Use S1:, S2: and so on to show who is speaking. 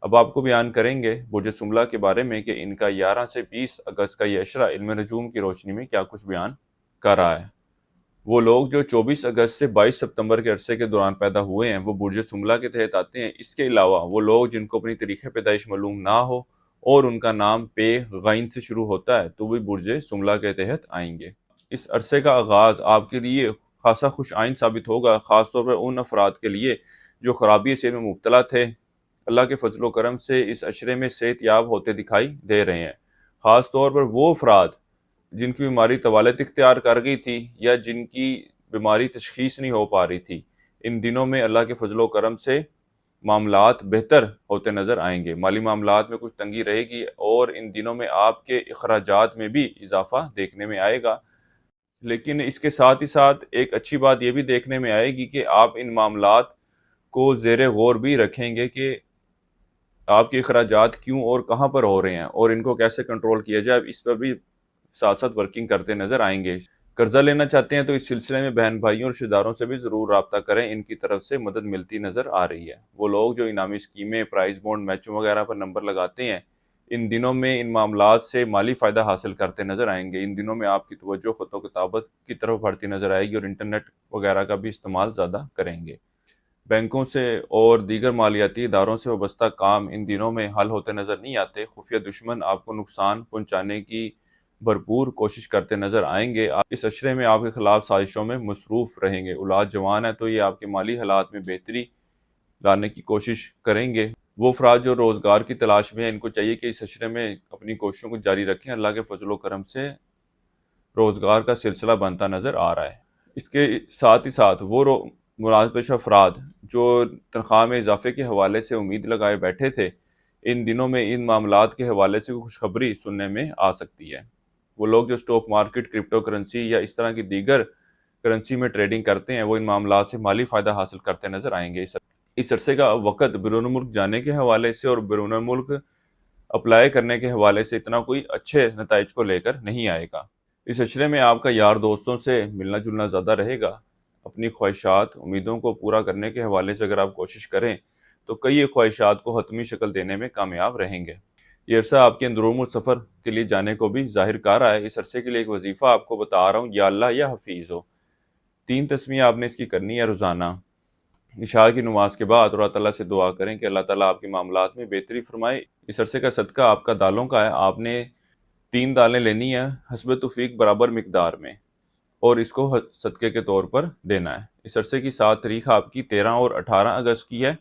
S1: اب آپ کو بیان کریں گے برج سملہ کے بارے میں کہ ان کا 11 سے 20 اگست کا یہ اشرہ علم نجوم کی روشنی میں کیا کچھ بیان کر رہا ہے۔ وہ لوگ جو 24 اگست سے 22 ستمبر کے عرصے کے دوران پیدا ہوئے ہیں وہ برج سملہ کے تحت آتے ہیں۔ اس کے علاوہ وہ لوگ جن کو اپنی تاریخ پیدائش معلوم نہ ہو اور ان کا نام پے غین سے شروع ہوتا ہے تو وہ برج سملہ کے تحت آئیں گے۔ اس عرصے کا آغاز آپ کے لیے خاصا خوش آئند ثابت ہوگا، خاص طور پر ان افراد کے لیے جو خرابی صحت میں مبتلا تھے۔ اللہ کے فضل و کرم سے اس عشرے میں صحت یاب ہوتے دکھائی دے رہے ہیں، خاص طور پر وہ افراد جن کی بیماری طوالت اختیار کر گئی تھی یا جن کی بیماری تشخیص نہیں ہو پا رہی تھی۔ ان دنوں میں اللہ کے فضل و کرم سے معاملات بہتر ہوتے نظر آئیں گے، مالی معاملات میں کچھ تنگی رہے گی اور ان دنوں میں آپ کے اخراجات میں بھی اضافہ دیکھنے میں آئے گا۔ لیکن اس کے ساتھ ہی ساتھ ایک اچھی بات یہ بھی دیکھنے میں آئے گی کہ آپ ان معاملات کو زیر غور بھی رکھیں گے کہ آپ کے اخراجات کیوں اور کہاں پر ہو رہے ہیں اور ان کو کیسے کنٹرول کیا جائے، اس پر بھی ساتھ ساتھ ورکنگ کرتے نظر آئیں گے۔ قرضہ لینا چاہتے ہیں تو اس سلسلے میں بہن بھائیوں اور رشتہ داروں سے بھی ضرور رابطہ کریں، ان کی طرف سے مدد ملتی نظر آ رہی ہے۔ وہ لوگ جو انعامی اسکیمیں، پرائز بونڈ، میچوں وغیرہ پر نمبر لگاتے ہیں ان دنوں میں ان معاملات سے مالی فائدہ حاصل کرتے نظر آئیں گے۔ ان دنوں میں آپ کی توجہ خط و کتابت کی طرف بڑھتی نظر آئے گی اور انٹرنیٹ وغیرہ کا بھی استعمال زیادہ کریں گے۔ بینکوں سے اور دیگر مالیاتی اداروں سے وابستہ کام ان دنوں میں حل ہوتے نظر نہیں آتے۔ خفیہ دشمن آپ کو نقصان پہنچانے کی بھرپور کوشش کرتے نظر آئیں گے۔ اس عشرے میں آپ کے خلاف سازشوں میں مصروف رہیں گے۔ اولاد جوان ہے تو یہ آپ کے مالی حالات میں بہتری لانے کی کوشش کریں گے۔ وہ افراد جو روزگار کی تلاش میں ہیں ان کو چاہیے کہ اس عشرے میں اپنی کوششوں کو جاری رکھیں، اللہ کے فضل و کرم سے روزگار کا سلسلہ بنتا نظر آ رہا ہے۔ اس کے ساتھ ہی ساتھ وہ مراد پیش افراد جو تنخواہ میں اضافے کے حوالے سے امید لگائے بیٹھے تھے ان دنوں میں ان معاملات کے حوالے سے خوشخبری سننے میں آ سکتی ہے۔ وہ لوگ جو اسٹاک مارکیٹ، کرپٹو کرنسی یا اس طرح کی دیگر کرنسی میں ٹریڈنگ کرتے ہیں وہ ان معاملات سے مالی فائدہ حاصل کرتے نظر آئیں گے۔ اس عرصے کا وقت بیرون ملک جانے کے حوالے سے اور بیرون ملک اپلائی کرنے کے حوالے سے اتنا کوئی اچھے نتائج کو لے کر نہیں آئے گا۔ اس عشرے میں آپ کا یار دوستوں سے ملنا جلنا زیادہ رہے گا۔ اپنی خواہشات، امیدوں کو پورا کرنے کے حوالے سے اگر آپ کوشش کریں تو کئی خواہشات کو حتمی شکل دینے میں کامیاب رہیں گے۔ یہ عرصہ آپ کے اندرون سفر کے لیے جانے کو بھی ظاہر کر رہا ہے۔ اس عرصے کے لیے ایک وظیفہ آپ کو بتا رہا ہوں، یا اللہ یا حفیظ ہو۔ 3 تسمیہ آپ نے اس کی کرنی ہے روزانہ۔ عشاء کی نماز کے بعد اللہ تعالیٰ سے دعا کریں کہ اللہ تعالیٰ آپ کے معاملات میں بہتری فرمائے۔ اس عرصے کا صدقہ آپ کا دالوں کا ہے۔ آپ نے 3 دالیں لینی ہیں حسب توفیق برابر مقدار میں اور اس کو صدقے کے طور پر دینا ہے۔ اس عرصے کی 7 تاریخ آپ کی 13 اور 18 اگست کی ہے۔